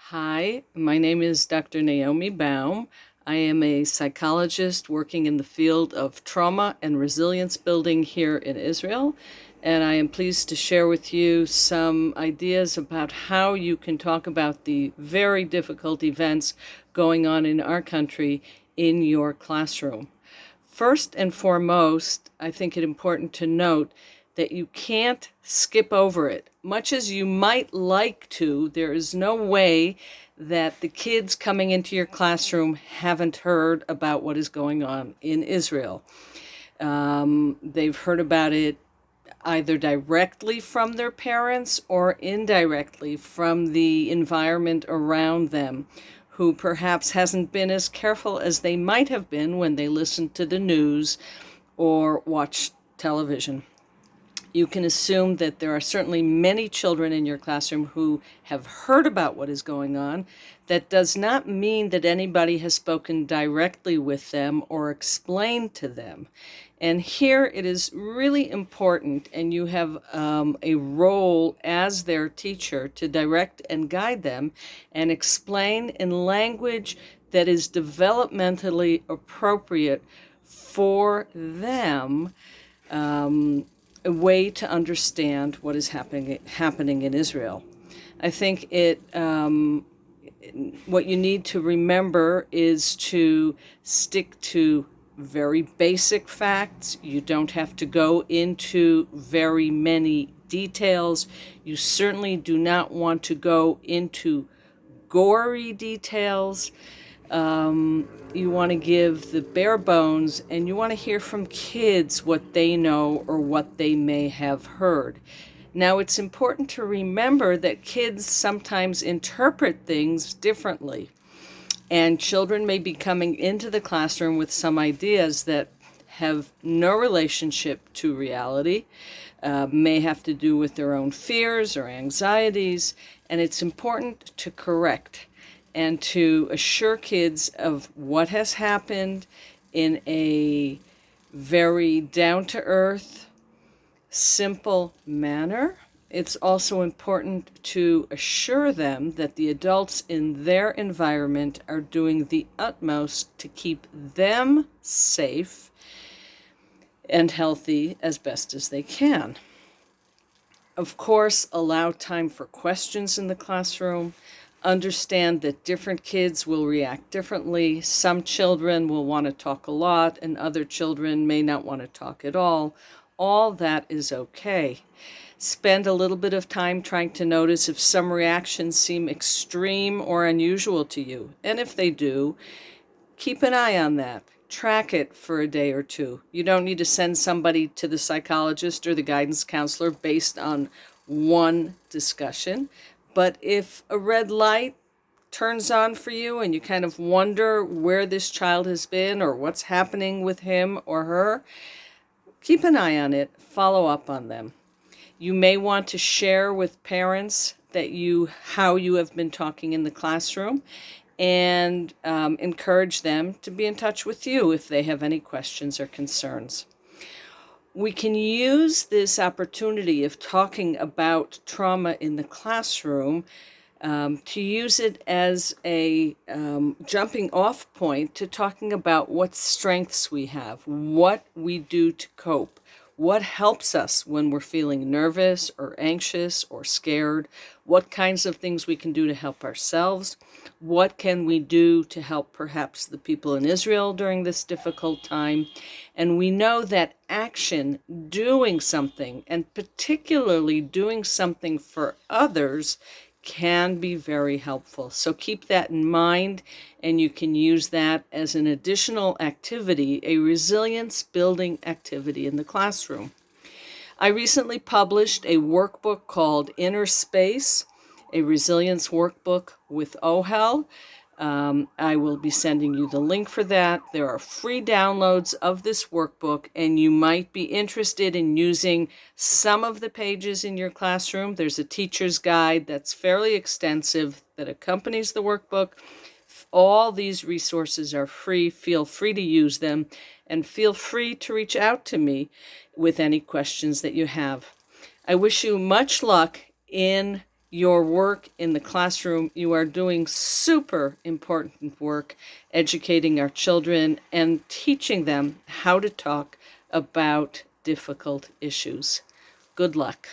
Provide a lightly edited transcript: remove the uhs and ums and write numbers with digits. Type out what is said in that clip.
Hi, my name is Dr. Naomi Baum. I am a psychologist working in the field of trauma and resilience building here in Israel, and I am pleased to share with you some ideas about how you can talk about the very difficult events going on in our country in your classroom. First and foremost, I think it important to note that you can't skip over it. Much as you might like to, there is no way that the kids coming into your classroom haven't heard about what is going on in Israel. They've heard about it either directly from their parents or indirectly from the environment around them, who perhaps hasn't been as careful as they might have been when they listened to the news or watched television. You can assume that there are certainly many children in your classroom who have heard about what is going on. That does not mean that anybody has spoken directly with them or explained to them. And here it is really important, and you have a role as their teacher to direct and guide them and explain in language that is developmentally appropriate for them, a way to understand what is happening in Israel. I think what you need to remember is to stick to very basic facts. You don't have to go into very many details. You certainly do not want to go into gory details. You want to give the bare bones, and you want to hear from kids what they know or what they may have heard. Now, it's important to remember that kids sometimes interpret things differently, and children may be coming into the classroom with some ideas that have no relationship to reality, may have to do with their own fears or anxieties, and it's important to correct and to assure kids of what has happened in a very down-to-earth, simple manner. It's also important to assure them that the adults in their environment are doing the utmost to keep them safe and healthy as best as they can. Of course, allow time for questions in the classroom. Understand that different kids will react differently. Some children will want to talk a lot, and other children may not want to talk at all. All that is okay. Spend a little bit of time trying to notice if some reactions seem extreme or unusual to you. And if they do, keep an eye on that. Track it for a day or two. You don't need to send somebody to the psychologist or the guidance counselor based on one discussion. But if a red light turns on for you and you kind of wonder where this child has been or what's happening with him or her, keep an eye on it. Follow up on them. You may want to share with parents how you have been talking in the classroom, and encourage them to be in touch with you if they have any questions or concerns. We can use this opportunity of talking about trauma in the classroom to use it as a jumping off point to talking about what strengths we have, what we do to cope, what helps us when we're feeling nervous or anxious or scared, what kinds of things we can do to help ourselves, what can we do to help perhaps the people in Israel during this difficult time. And we know that action, doing something, and particularly doing something for others, can be very helpful. So keep that in mind, and you can use that as an additional activity, a resilience building activity in the classroom. I recently published a workbook called Inner Space, a resilience workbook with OHEL. I will be sending you the link for that. There are free downloads of this workbook, and you might be interested in using some of the pages in your classroom. There's a teacher's guide that's fairly extensive that accompanies the workbook. All these resources are free. Feel free to use them, and feel free to reach out to me with any questions that you have. I wish you much luck in your work in the classroom. You are doing super important work educating our children and teaching them how to talk about difficult issues. Good luck.